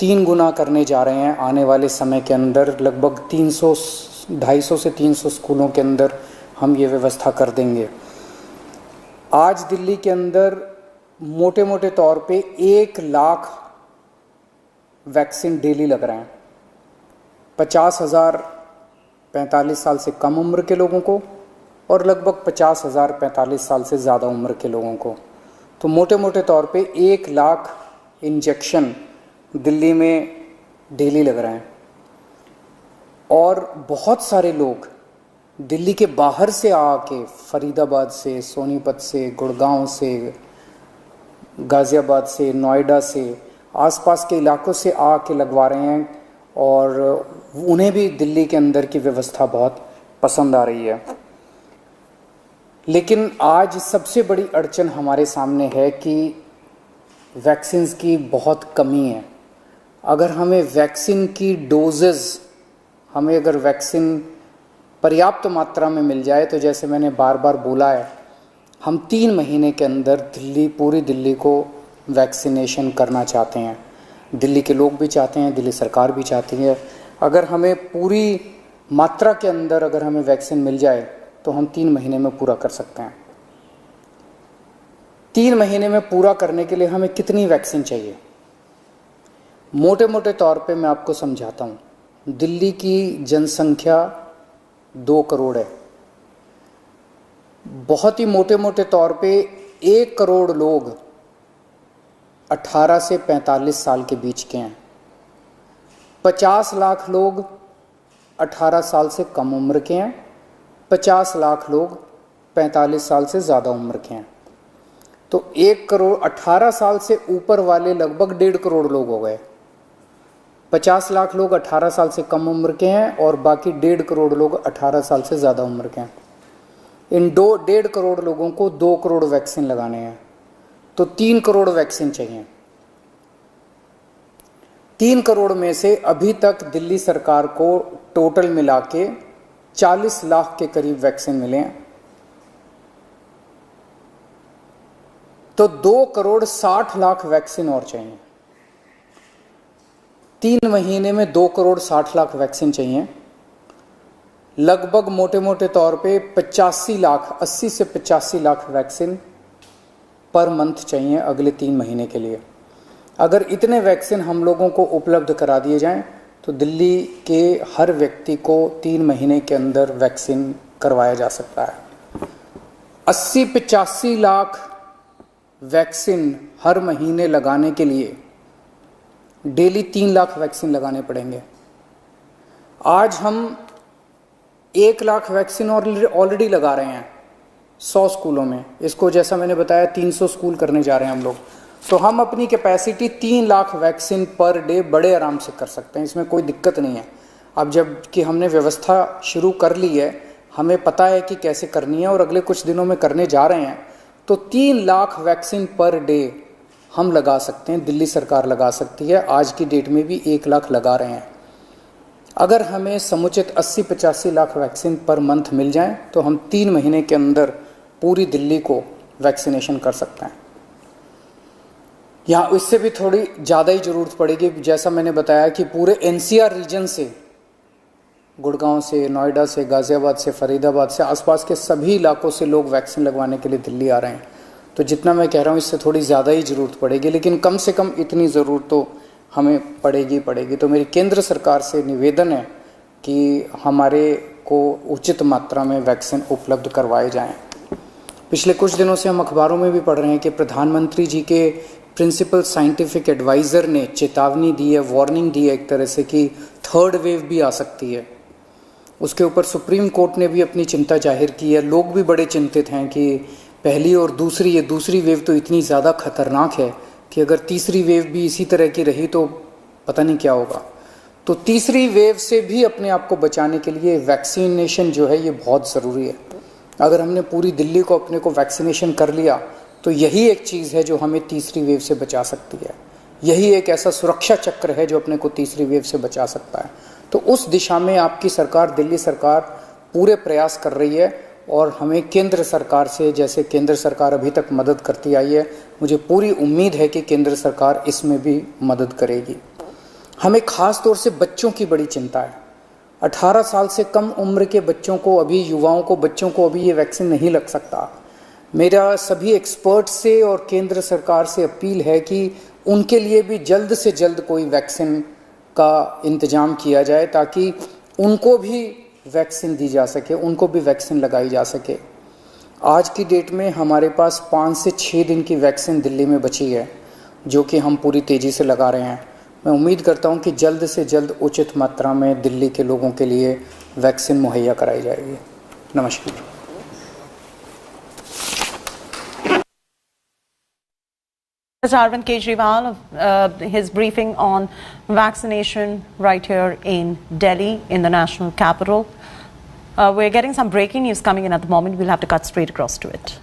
3 गुना करने जा रहे हैं आने वाले समय के अंदर। लगभग 250 से 300 स्कूलों के अंदर हम ये व्यवस्था कर देंगे। आज दिल्ली के अंदर मोटे मोटे तौर पे 1 लाख वैक्सीन डेली लग रहे हैं। 50,000 45 साल से कम उम्र के लोगों को और लगभग 50,000 45 साल से ज़्यादा उम्र के लोगों को। तो मोटे मोटे तौर पे 1 लाख इंजेक्शन दिल्ली में डेली लग रहे हैं। और बहुत सारे लोग दिल्ली के बाहर से आके, फरीदाबाद से, सोनीपत से, गुड़गांव से, गाज़ियाबाद से, नोएडा से, आसपास के इलाकों से आके लगवा रहे हैं और उन्हें भी दिल्ली के अंदर की व्यवस्था बहुत पसंद आ रही है। लेकिन आज सबसे बड़ी अड़चन हमारे सामने है कि वैक्सीन्स की बहुत कमी है। अगर हमें वैक्सीन की डोजेज़, हमें अगर वैक्सीन पर्याप्त मात्रा में मिल जाए तो जैसे मैंने बार बार बोला है, हम 3 महीने के अंदर पूरी दिल्ली को वैक्सीनेशन करना चाहते हैं। दिल्ली के लोग भी चाहते हैं, दिल्ली सरकार भी चाहती है। अगर हमें पूरी मात्रा के अंदर अगर हमें वैक्सीन मिल जाए तो हम 3 महीने में पूरा कर सकते हैं। 3 महीने में पूरा करने के लिए हमें कितनी वैक्सीन चाहिए? मोटे मोटे तौर पे मैं आपको समझाता हूँ। दिल्ली की जनसंख्या 2 करोड़ है। बहुत ही मोटे मोटे तौर पे 1 करोड़ लोग 18 से 45 साल के बीच के हैं। 50 लाख लोग 18 साल से कम उम्र के हैं। 50 लाख लोग 45 साल से ज़्यादा उम्र के हैं। तो 1 करोड़ 18 साल से ऊपर वाले लगभग 1.5 करोड़ लोग हो गए। 50 लाख लोग 18 साल से कम उम्र के हैं और बाकी 1.5 करोड़ लोग 18 साल से ज़्यादा उम्र के हैं। इन 1.5 करोड़ लोगों को 2 करोड़ वैक्सीन लगाने हैं, तो 3 करोड़ वैक्सीन चाहिए। 3 करोड़ में से अभी तक दिल्ली सरकार को टोटल मिला के 40 लाख के करीब वैक्सीन मिले हैं। तो 2 करोड़ 60 लाख वैक्सीन और चाहिए। 3 महीने में 2 करोड़ 60 लाख वैक्सीन चाहिए। लगभग मोटे मोटे तौर पे 85 लाख, 80 से 85 लाख वैक्सीन पर मंथ चाहिए अगले 3 महीने के लिए। अगर इतने वैक्सीन हम लोगों को उपलब्ध करा दिए जाएं तो दिल्ली के हर व्यक्ति को 3 महीने के अंदर वैक्सीन करवाया जा सकता है। 80-85 लाख वैक्सीन हर महीने लगाने के लिए डेली 3 लाख वैक्सीन लगाने पड़ेंगे। आज हम 1 लाख वैक्सीन ऑलरेडी लगा रहे हैं 100 स्कूलों में। इसको जैसा मैंने बताया 300 स्कूल करने जा रहे हैं हम लोग। तो हम अपनी capacity 3 lakh vaccine per day बड़े आराम से कर सकते हैं, इसमें कोई दिक्कत नहीं है। अब जब कि हमने व्यवस्था शुरू कर ली है, हमें पता है कि कैसे करनी है और अगले कुछ दिनों में करने जा रहे हैं, तो 3 लाख वैक्सीन पर डे हम लगा सकते हैं, दिल्ली सरकार लगा सकती है। आज की डेट में भी 1 लाख लगा रहे हैं। अगर हमें समुचित 80-85 लाख वैक्सीन पर मंथ मिल जाएं तो हम 3 महीने के अंदर पूरी दिल्ली को वैक्सीनेशन कर सकते हैं। यहाँ इससे भी थोड़ी ज़्यादा ही ज़रूरत पड़ेगी। जैसा मैंने बताया कि पूरे एनसीआर रीजन से, गुड़गांव से, नोएडा से, गाज़ियाबाद से, फरीदाबाद से, आसपास के सभी इलाकों से लोग वैक्सीन लगवाने के लिए दिल्ली आ रहे हैं। तो जितना मैं कह रहा हूँ इससे थोड़ी ज़्यादा ही ज़रूरत पड़ेगी, लेकिन कम से कम इतनी ज़रूरत तो हमें पड़ेगी। तो मेरी केंद्र सरकार से निवेदन है कि हमारे को उचित मात्रा में वैक्सीन उपलब्ध करवाए जाएं। पिछले कुछ दिनों से हम अखबारों में भी पढ़ रहे हैं कि प्रधानमंत्री जी के प्रिंसिपल साइंटिफिक एडवाइज़र ने चेतावनी दी है, वार्निंग दी है एक तरह से कि 3rd वेव भी आ सकती है। उसके ऊपर सुप्रीम कोर्ट ने भी अपनी चिंता जाहिर की है। लोग भी बड़े चिंतित हैं कि पहली और दूसरी वेव तो इतनी ज़्यादा खतरनाक है कि अगर तीसरी वेव भी इसी तरह की रही तो पता नहीं क्या होगा। तो तीसरी वेव से भी अपने आप को बचाने के लिए वैक्सीनेशन जो है ये बहुत ज़रूरी है। अगर हमने पूरी दिल्ली को अपने को वैक्सीनेशन कर लिया तो यही एक चीज़ है जो हमें तीसरी वेव से बचा सकती है। यही एक ऐसा सुरक्षा चक्र है जो अपने को तीसरी वेव से बचा सकता है। तो उस दिशा में आपकी सरकार, दिल्ली सरकार पूरे प्रयास कर रही है और हमें केंद्र सरकार से, जैसे केंद्र सरकार अभी तक मदद करती आई है, मुझे पूरी उम्मीद है कि केंद्र सरकार इसमें भी मदद करेगी। हमें खास तौर से बच्चों की बड़ी चिंता है। 18 साल से कम उम्र के बच्चों को अभी, युवाओं को, बच्चों को अभी ये वैक्सीन नहीं लग सकता। मेरा सभी एक्सपर्ट से और केंद्र सरकार से अपील है कि उनके लिए भी जल्द से जल्द कोई वैक्सीन का इंतजाम किया जाए, ताकि उनको भी वैक्सीन दी जा सके, उनको भी वैक्सीन लगाई जा सके। आज की डेट में हमारे पास 5 से 6 दिन की वैक्सीन दिल्ली में बची है, जो कि हम पूरी तेज़ी से लगा रहे हैं। मैं उम्मीद करता हूं कि जल्द से जल्द उचित मात्रा में दिल्ली के लोगों के लिए वैक्सीन मुहैया कराई जाएगी। नमस्कार। Arvind Kejriwal, his briefing on vaccination right here in Delhi, in the national capital. We're getting some breaking news coming in at the moment. We'll have to cut straight across to it.